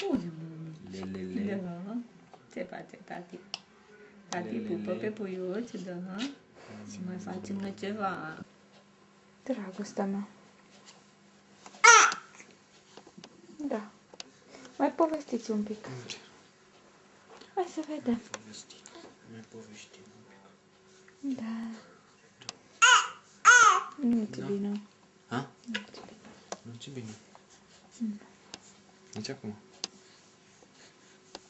Unde, mami? Lelele. Da. Ce face tati? Tati pupă pe puiuț, da? Și mai facem noi ceva. Dragostea mea. Da. Mai povestiți un pic. Hai să vedem. Mai povestim un pic. Da. Nu-ți bine. Ha? Nu-ți bine. Nu, ce bine. Deci acum.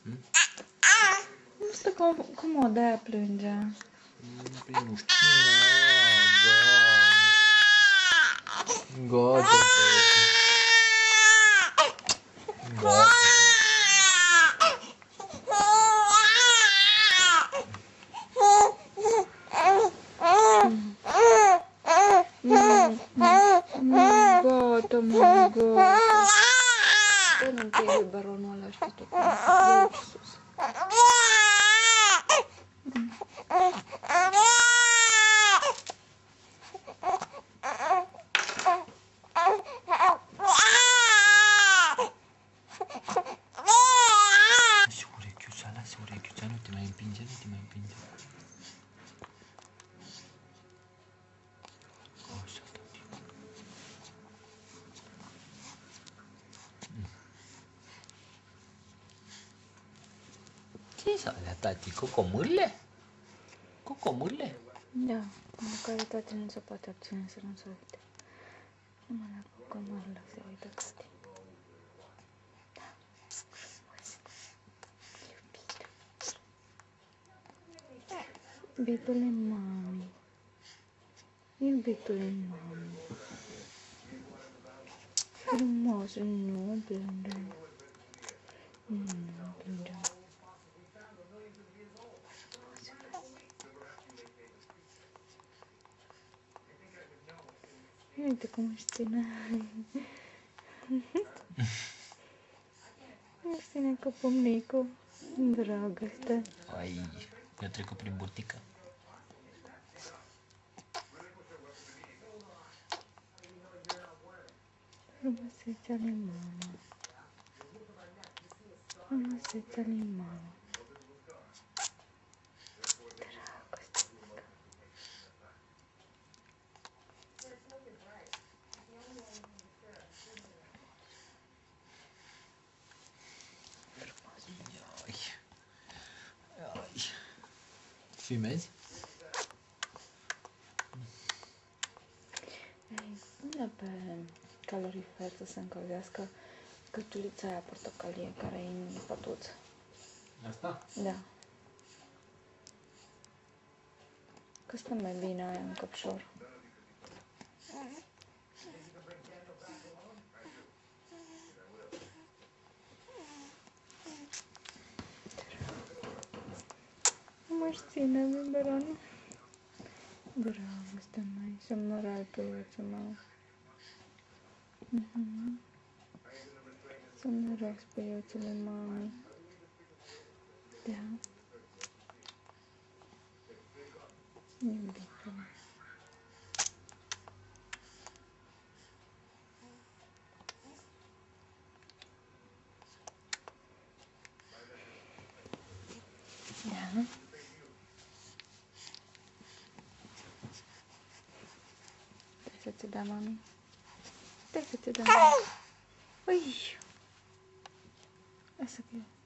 Nu stă comod, de-aia plânge. Păi nu știu. Gata. Gata. Gata, mă, gata. Stai nu te iei baronul ăla, știi tu cum e sus. Lasă urechiuța, nu te mai împinge, nu te mai împinge. Așa, tati. Ce sunt alea, tati? Cocomârle? Cocomârle? Da, în care tati nu se poate abține să nu se uite. Numai la cocomârle se uită tati. Da. Iubitule mami. Iubitule mami. Frumos, nu plânge. Nu plânge. Uite cum își ține. Își ține cu pumnicul. Dragoste. Ai, eu trecut prin burtică. Frumusețea lui mama. Frumusețea lui mama. Dragoste. Ai. Filmezi? Pune pe calorifer să se încălzească căciulița aia portocalie care e în pătuț. Asta? Da. Că stă mai bine aia în căpșor. Mă-și ține, biberonul. Dragoste mai, somnorai puiuțul meu. Somnorai puiuțul lui mami. Da. Iubitule. Da. Stai să ți dea mami. Stai să ți dea mami. Ui. Asta că e.